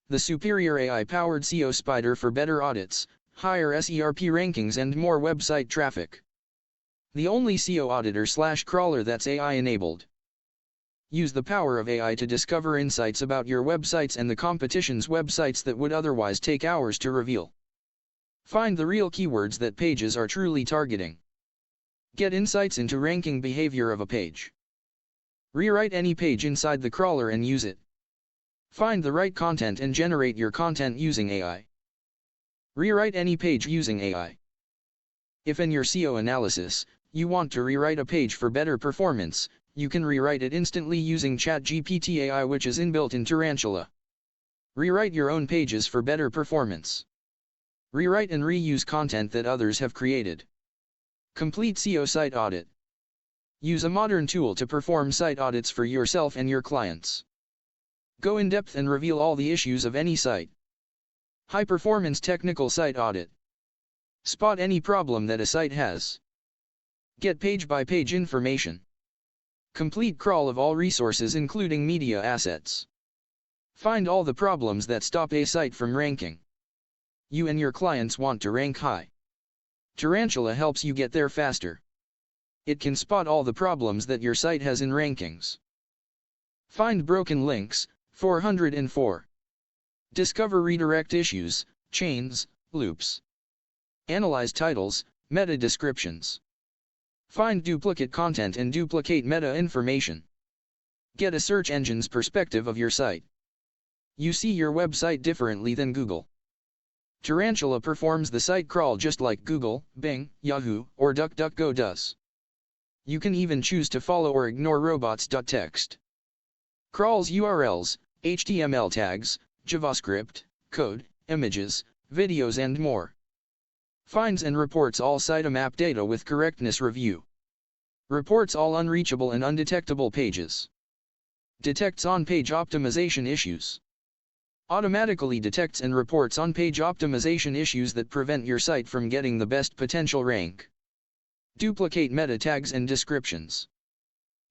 the superior AI-powered SEO spider for better audits, higher SERP rankings and more website traffic. The only SEO auditor/crawler that's AI-enabled. Use the power of AI to discover insights about your websites and the competition's websites that would otherwise take hours to reveal. Find the real keywords that pages are truly targeting. Get insights into ranking behavior of a page. Rewrite any page inside the crawler and use it. Find the right content and generate your content using AI. Rewrite any page using AI. If in your SEO analysis, you want to rewrite a page for better performance, you can rewrite it instantly using ChatGPT AI, which is inbuilt in Tarantula. Rewrite your own pages for better performance. Rewrite and reuse content that others have created. Complete SEO site audit. Use a modern tool to perform site audits for yourself and your clients. Go in depth and reveal all the issues of any site. High-performance technical site audit. Spot any problem that a site has. Get page-by-page information. Complete crawl of all resources including media assets. Find all the problems that stop a site from ranking. You and your clients want to rank high. Tarantula helps you get there faster. It can spot all the problems that your site has in rankings. Find broken links, 404. Discover redirect issues, chains, loops. Analyze titles, meta descriptions. Find duplicate content and duplicate meta information. Get a search engine's perspective of your site. You see your website differently than Google. Tarantula performs the site crawl just like Google, Bing, Yahoo, or DuckDuckGo does. You can even choose to follow or ignore robots.txt. Crawls URLs, HTML tags, JavaScript, code, images, videos and more. Finds and reports all sitemap data with correctness review. Reports all unreachable and undetectable pages. Detects on-page optimization issues. Automatically detects and reports on-page optimization issues that prevent your site from getting the best potential rank. Duplicate meta tags and descriptions.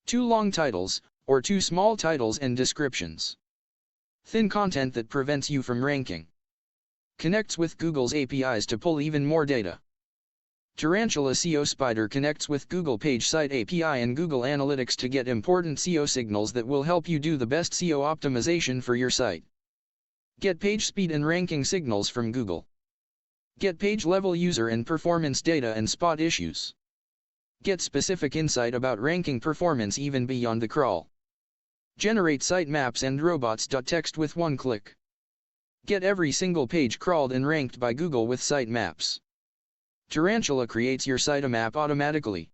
Too long titles, or too small titles and descriptions. Thin content that prevents you from ranking. Connects with Google's APIs to pull even more data. Tarantula Seo Spider connects with Google Page Site API and Google Analytics to get important SEO signals that will help you do the best SEO optimization for your site. Get page speed and ranking signals from Google. Get page-level user and performance data and spot issues. Get specific insight about ranking performance even beyond the crawl. Generate sitemaps and robots.txt with one click. Get every single page crawled and ranked by Google with sitemaps. Tarantula creates your sitemap automatically.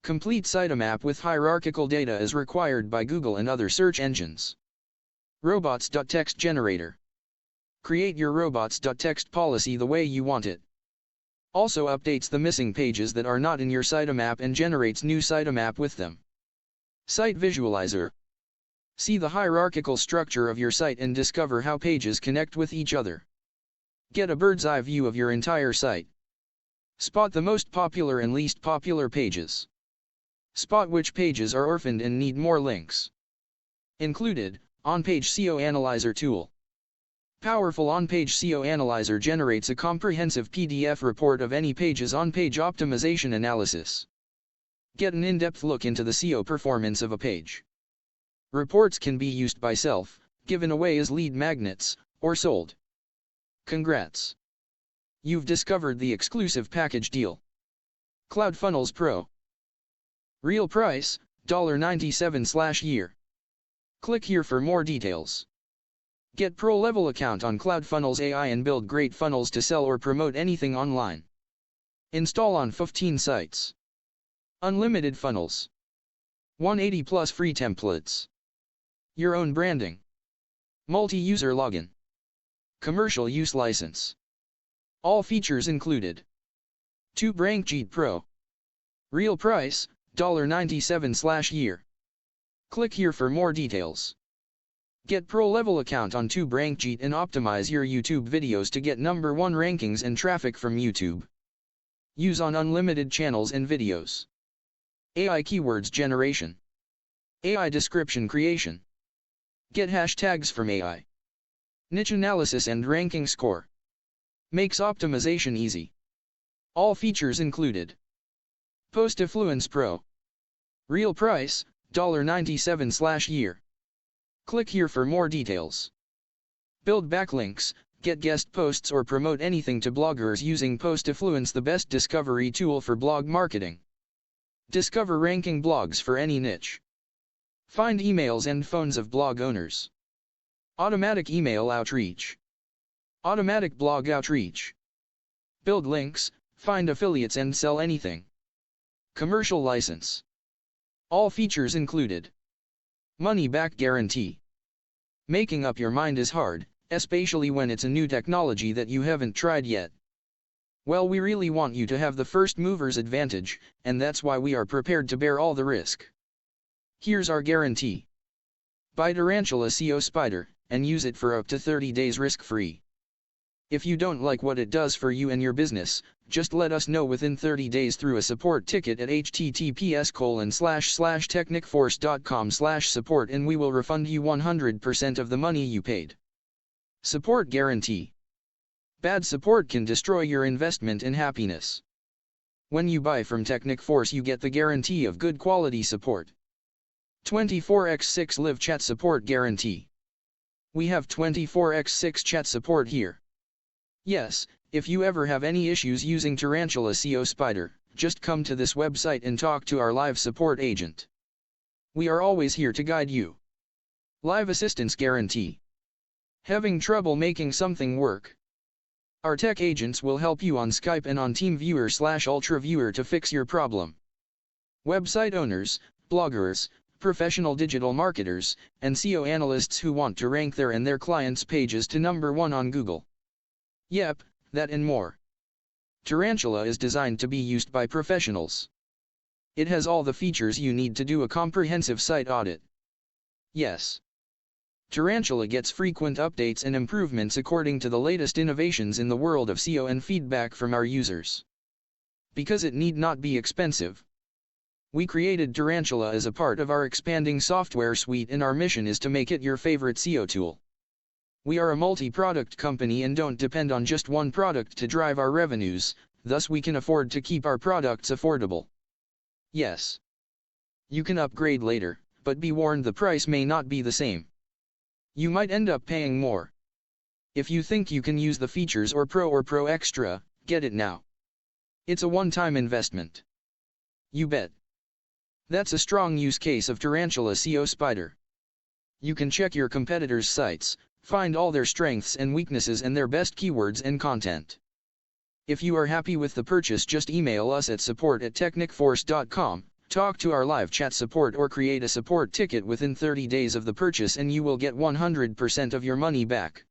Complete sitemap with hierarchical data is required by Google and other search engines. Robots.txt generator. Create your robots.txt policy the way you want it. Also updates the missing pages that are not in your sitemap and generates new sitemap with them. Site visualizer. See the hierarchical structure of your site and discover how pages connect with each other. Get a bird's eye view of your entire site. Spot the most popular and least popular pages. Spot which pages are orphaned and need more links. Included, On-Page SEO Analyzer tool. Powerful On-Page SEO Analyzer generates a comprehensive PDF report of any page's on-page optimization analysis. Get an in-depth look into the SEO performance of a page. Reports can be used by self, given away as lead magnets, or sold. Congrats! You've discovered the exclusive package deal. CloudFunnels Pro. Real price, $97/year. Click here for more details. Get pro-level account on CloudFunnels AI and build great funnels to sell or promote anything online. Install on 15 sites. Unlimited funnels. 180 plus free templates. Your own branding. Multi-user login. Commercial use license. All features included. 2 BrankJeet Pro. Real price, $97/year. Click here for more details. Get pro-level account on 2 BrankJeet and optimize your YouTube videos to get #1 rankings and traffic from YouTube. Use on unlimited channels and videos. AI keywords generation. AI description creation. Get hashtags from AI. Niche analysis and ranking score. Makes optimization easy. All features included. Post Affluence Pro. Real price, $97/year. Click here for more details. Build backlinks, get guest posts or promote anything to bloggers using Post Affluence, the best discovery tool for blog marketing. Discover ranking blogs for any niche. Find emails and phones of blog owners. Automatic email outreach. Automatic blog outreach. Build links, find affiliates and sell anything. Commercial license. All features included. Money back guarantee. Making up your mind is hard, especially when it's a new technology that you haven't tried yet. Well, we really want you to have the first mover's advantage, and that's why we are prepared to bear all the risk. Here's our guarantee. Buy Tarantula Seo Spider, and use it for up to 30 days risk-free. If you don't like what it does for you and your business, just let us know within 30 days through a support ticket at https://technicforce.com/support and we will refund you 100% of the money you paid. Support guarantee. Bad support can destroy your investment and happiness. When you buy from Technic Force, you get the guarantee of good quality support. 24x6 live chat support guarantee. We have 24x6 chat support here. Yes, if you ever have any issues using Tarantula Seo Spider, just come to this website and talk to our live support agent. We are always here to guide you. Live assistance guarantee. Having trouble making something work? Our tech agents will help you on Skype and on TeamViewer/Ultra Viewer to fix your problem. Website owners, bloggers, professional digital marketers, and SEO analysts who want to rank their and their clients' pages to #1 on Google. Yep, that and more. Tarantula is designed to be used by professionals. It has all the features you need to do a comprehensive site audit. Yes. Tarantula gets frequent updates and improvements according to the latest innovations in the world of SEO and feedback from our users. Because it need not be expensive. We created Tarantula as a part of our expanding software suite, and our mission is to make it your favorite SEO tool. We are a multi-product company and don't depend on just one product to drive our revenues, thus we can afford to keep our products affordable. Yes. You can upgrade later, but be warned, the price may not be the same. You might end up paying more. If you think you can use the features or Pro Extra, get it now. It's a one-time investment. You bet. That's a strong use case of Tarantula Seo Spider. You can check your competitors' sites, find all their strengths and weaknesses and their best keywords and content. If you are happy with the purchase, just email us at support@technicforce.com, talk to our live chat support or create a support ticket within 30 days of the purchase and you will get 100% of your money back.